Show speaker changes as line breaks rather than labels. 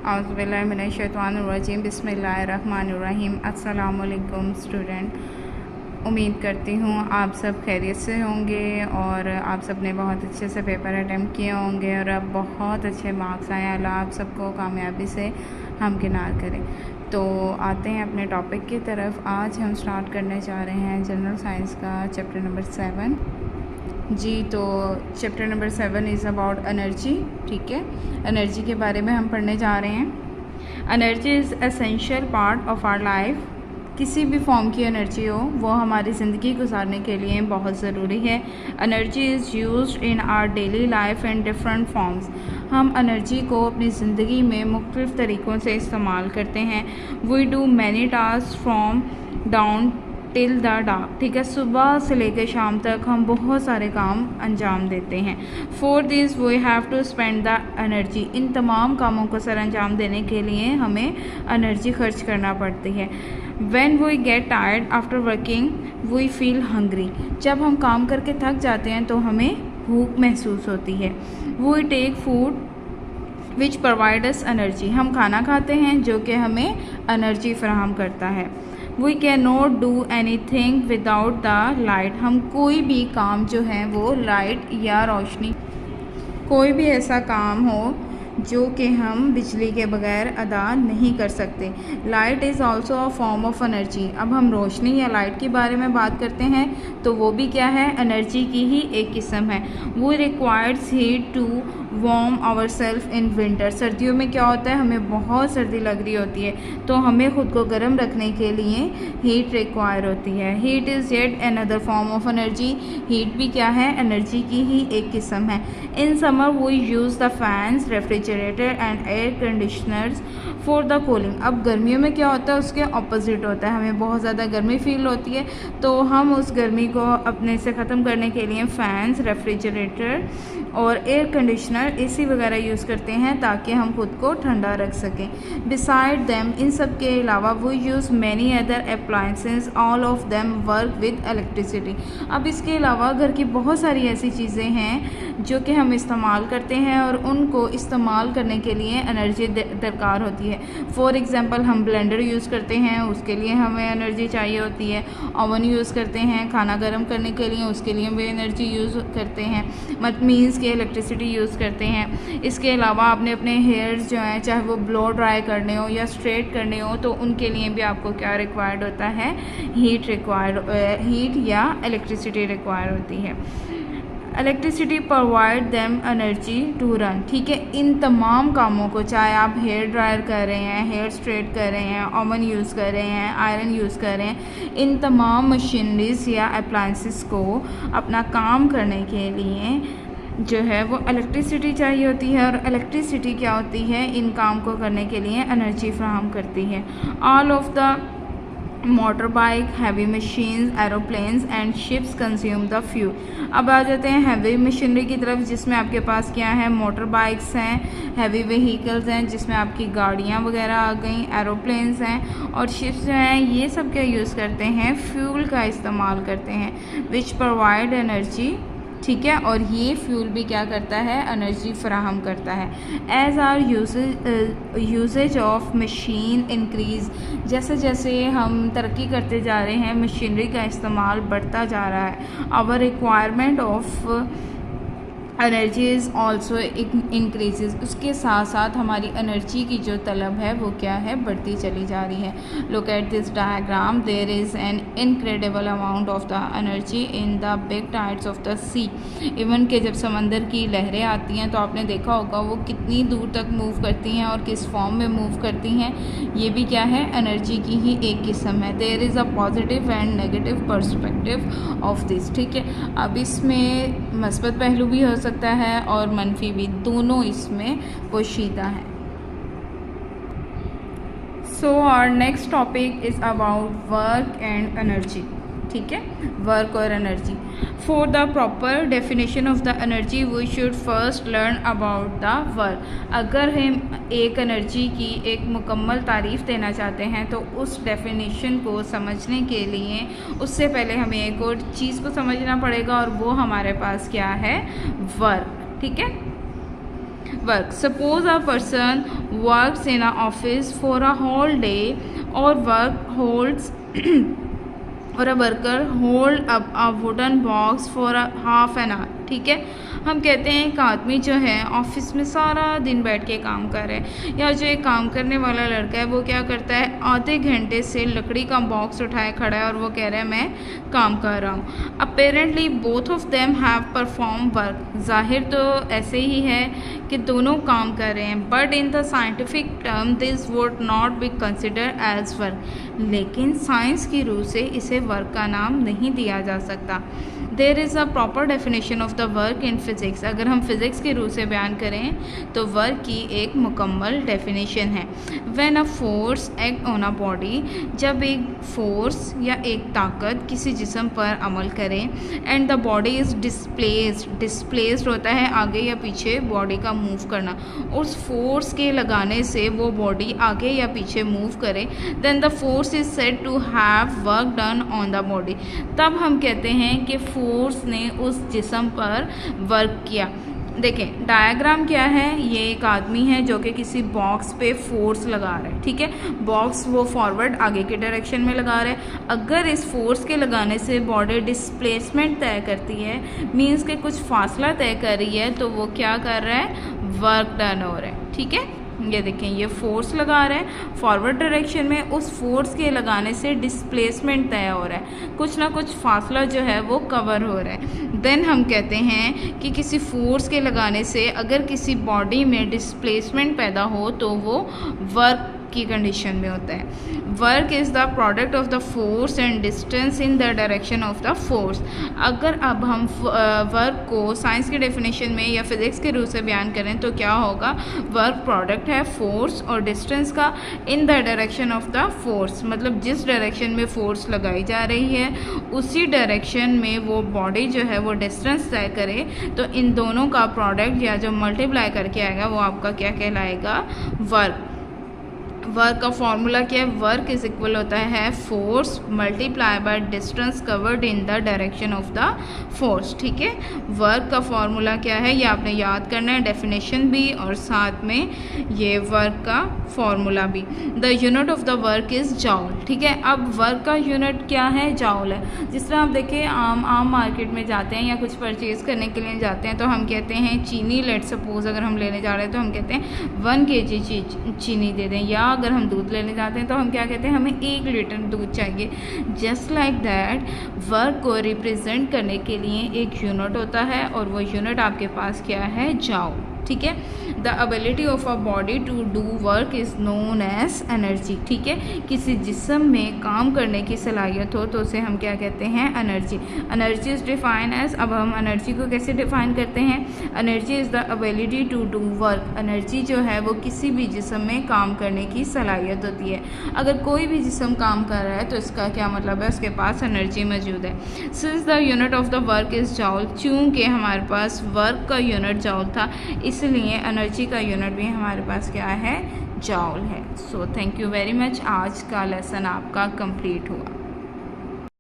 औज़ुबिल्लाहिमिनश्शैतानिर्रजीम बिस्मिल्लाहिर्रहमानिर्रहीम। अस्सलामुअलैकुम स्टूडेंट, उम्मीद करती हूँ आप सब खैरियत से होंगे और आप सब ने बहुत अच्छे से पेपर अटैम्प्ट किए होंगे और अब बहुत अच्छे मार्क्स आए। अल्लाह आप सबको कामयाबी से हमकिनार करें। तो आते हैं अपने टॉपिक की तरफ। आज हम स्टार्ट करने जा रहे हैं जनरल साइंस का चैप्टर नंबर 7 जी। तो chapter number 7 is about energy. ठीक है, एनर्जी के बारे में हम पढ़ने जा रहे हैं। Energy is essential part of our life. किसी भी फॉर्म की एनर्जी हो वो हमारी ज़िंदगी गुजारने के लिए बहुत ज़रूरी है। Energy is used in our daily life in different forms. हम एनर्जी को अपनी ज़िंदगी में मुख्तलिफ़ तरीक़ों से इस्तेमाल करते हैं। We do many task from dawn till the dark. ठीक है, सुबह से लेकर शाम तक हम बहुत सारे काम अंजाम देते हैं। For this we have to spend the energy. इन तमाम कामों को सर अंजाम देने के लिए हमें एनर्जी खर्च करना पड़ती है। When we get tired after working, we feel hungry। जब हम काम करके थक जाते हैं तो हमें भूख महसूस होती है। We take food which provide us energy। हम खाना खाते हैं जो कि हमें एनर्जी फराहम करता है। We cannot do anything without the light। हम कोई भी काम जो है वो लाइट या रोशनी, कोई भी ऐसा काम हो जो कि हम बिजली के बगैर अदा नहीं कर सकते। Light is also a form of energy. अब हम रोशनी या लाइट के बारे में बात करते हैं तो वो भी क्या है, एनर्जी की ही एक किस्म है। वो requires heat to warm our self in winter. सर्दियों में क्या होता है, हमें बहुत सर्दी लग रही होती है तो हमें ख़ुद को गर्म रखने के लिए हीट रिक्वायर होती है। Heat is yet another form of energy. Heat भी क्या है, एनर्जी की ही एक किस्म है। In summer we use the fans, refrigerator and air conditioners for the cooling. अब गर्मियों में क्या होता है, उसके ऑपोजिट होता है। हमें बहुत ज़्यादा गर्मी फील होती है तो हम उस गर्मी को अपने से ख़त्म करने के लिए फ़ैन्स, रेफ्रिजरेटर और एयर कंडीशनर, एसी वगैरह यूज़ करते हैं ताकि हम खुद को ठंडा रख सकें। बिसाइड देम, इन सब के अलावा वो use many other appliances, all of them work with electricity. अब इसके अलावा घर की बहुत सारी ऐसी चीज़ें हैं जो कि हम इस्तेमाल करते हैं और उनको इस्तेमाल करने के लिए एनर्जी दरकार होती है। फॉर एग्ज़ाम्पल हम ब्लेंडर यूज़ करते हैं, उसके लिए हमें एनर्जी चाहिए होती है। ओवन यूज़ करते हैं खाना गर्म करने के लिए, उसके लिए भी एनर्जी यूज़ करते हैं। मीन्स के इलेक्ट्रिसिटी यूज़ करते हैं। इसके अलावा आपने अपने हेयर्स जो हैं, चाहे वो ब्लो ड्राई करने हो या स्ट्रेट करने हो, तो उनके लिए भी आपको क्या रिक्वायर्ड होता है, हीट या इलेक्ट्रिसिटी रिक्वायर होती है। Electricity provide them energy to run. ठीक है, इन तमाम कामों को, चाहे आप हेयर ड्रायर कर रहे हैं, हेयर स्ट्रेट कर रहे हैं, ओवन यूज़ कर रहे हैं, आयरन यूज़ कर रहे हैं, इन तमाम मशीनरीज या अप्लायंसेस को अपना काम करने के लिए जो है वो इलेक्ट्रिसिटी चाहिए होती है। और इलेक्ट्रिसिटी क्या होती है, इन काम को करने के लिए एनर्जी फ्राहम करती है। All of the motor bike, heavy machines, aeroplanes and ships consume the fuel. अब आ जाते हैं हैवी मशीनरी की तरफ, जिसमें आपके पास क्या है, मोटर बाइक्स हैं, हैवी व्हीकल्स हैं जिसमें आपकी गाड़ियाँ वगैरह आ गई, एरोप्लेन्स हैं और शिप्स जो हैं, ये सब क्या यूज़ करते हैं, फ्यूल का इस्तेमाल करते हैं, विच प्रोवाइड एनर्जी। ठीक है, और ये फ्यूल भी क्या करता है, एनर्जी फराहम करता है। As our usage of machine increase, जैसे जैसे हम तरक्की करते जा रहे हैं, मशीनरी का इस्तेमाल बढ़ता जा रहा है। Our requirement of energy is also increases. उसके साथ साथ हमारी एनर्जी की जो तलब है वो क्या है, बढ़ती चली जा रही है। Look at this diagram, there is an incredible amount of the energy in the big tides of the sea. Even के जब समंदर की लहरें आती हैं तो आपने देखा होगा वो कितनी दूर तक मूव करती हैं और किस फॉर्म में मूव करती हैं। ये भी क्या है, एनर्जी की ही एक किस्म है। There is a positive and negative perspective of this. ठीक है, अब इसमें मस्बत पहलू भी हो सकता है और मनफी भी, दोनों इसमें पोशीदा हैं। So our next topic is about work and energy. ठीक है, वर्क और energy. For the proper definition of the energy we should first learn about the work. अगर हम एक एनर्जी की एक मुकम्मल तारीफ़ देना चाहते हैं तो उस डेफिनेशन को समझने के लिए उससे पहले हमें एक और चीज़ को समझना पड़ेगा और वो हमारे पास क्या है, वर्क। ठीक है, work, suppose a person works in a office for a whole day और वर्क होल्ड्स और a worker hold up a wooden box for half an hour. ठीक है, हम कहते हैं एक आदमी जो है ऑफिस में सारा दिन बैठ के काम कर रहा है, या जो एक काम करने वाला लड़का है वो क्या करता है, आधे घंटे से लकड़ी का बॉक्स उठाए खड़ा है और वो कह रहा है मैं काम कर रहा हूँ। Apparently both of them have perform work, जाहिर तो ऐसे ही है कि दोनों काम कर रहे हैं, but in the scientific term this would not be consider as work, लेकिन साइंस की रूह से इसे वर्क का नाम नहीं दिया जा सकता। There is a proper definition of the work in physics, अगर हम फिज़िक्स के रूह से बयान करें तो वर्क की एक मुकम्मल डेफिनेशन है। When a force act on a body, जब एक फोर्स या एक ताकत किसी जिस्म पर अमल करे, and the body is displaced होता है आगे या पीछे बॉडी का मूव करना, उस फोर्स के लगाने से वो बॉडी आगे या पीछे मूव करे, then the force is said to have work done on the body, तब हम कहते हैं कि फोर्स ने उस जिस्म पर वर्क किया। देखें डायग्राम क्या है, ये एक आदमी है जो कि किसी बॉक्स पे फोर्स लगा रहा है। ठीक है, बॉक्स वो फॉरवर्ड आगे के डायरेक्शन में लगा रहा है। अगर इस फोर्स के लगाने से बॉडी डिस्प्लेसमेंट तय करती है, मीन्स के कुछ फासला तय कर रही है, तो वो क्या कर रहा है, वर्क डन हो रहा है। ठीक है, ये देखें ये फोर्स लगा रहा है फॉरवर्ड डायरेक्शन में, उस फोर्स के लगाने से डिस्प्लेसमेंट तय हो रहा है, कुछ ना कुछ फासला जो है वो कवर हो रहा है। देन हम कहते हैं कि किसी फोर्स के लगाने से अगर किसी बॉडी में डिस्प्लेसमेंट पैदा हो तो वो वर्क की कंडीशन में होता है। Work is the product of the force and distance in the direction of the force. अगर अब हम वर्क को साइंस के डेफिनेशन में या फिज़िक्स के रूप से बयान करें तो क्या होगा, वर्क प्रोडक्ट है फोर्स और डिस्टेंस का in the direction of the force, मतलब जिस डायरेक्शन में फोर्स लगाई जा रही है उसी डायरेक्शन में वो बॉडी जो है वो डिस्टेंस तय करे, तो इन दोनों का प्रोडक्ट या जो मल्टीप्लाई करके आएगा वो आपका क्या कहलाएगा, वर्क। वर्क का फॉर्मूला क्या है, वर्क इज इक्वल होता है force multiply by distance covered in the direction of the force. ठीक है, वर्क का फॉर्मूला क्या है ये आपने याद करना है, डेफिनेशन भी और साथ में ये वर्क का फॉर्मूला भी। The unit of the work is joule. ठीक है, अब वर्क का यूनिट क्या है, जाउल है। जिस तरह आप देखें आम मार्केट में जाते हैं या कुछ परचेज़ करने के लिए जाते हैं तो हम कहते हैं चीनी, लेट सपोज अगर हम लेने जा रहे हैं तो हम कहते हैं 1 kg चीनी दे दें, या अगर हम दूध लेने जाते हैं तो हम क्या कहते हैं, हमें 1 लीटर दूध चाहिए। जस्ट लाइक दैट वर्क को रिप्रेजेंट करने के लिए एक यूनिट होता है और वो यूनिट आपके पास क्या है, जाओ। ठीक है, the ability of a body to do work is known as energy. ठीक है, किसी जिस्म में काम करने की सलाहियत हो तो उसे हम क्या कहते हैं, energy. Energy is define as, अब हम एनर्जी को कैसे डिफाइन करते हैं, energy is the ability to do work. Energy जो है वो किसी भी जिस्म में काम करने की सलाहियत होती है। अगर कोई भी जिस्म काम कर रहा है तो इसका क्या मतलब है, उसके पास एनर्जी मौजूद है। Since the unit of the work is joule, चूँकि हमारे पास वर्क का यूनिट जाउल था इसलिए एनर्जी का यूनिट भी हमारे पास क्या है, जाउल है। So thank you very much, आज का लेसन आपका कंप्लीट हुआ।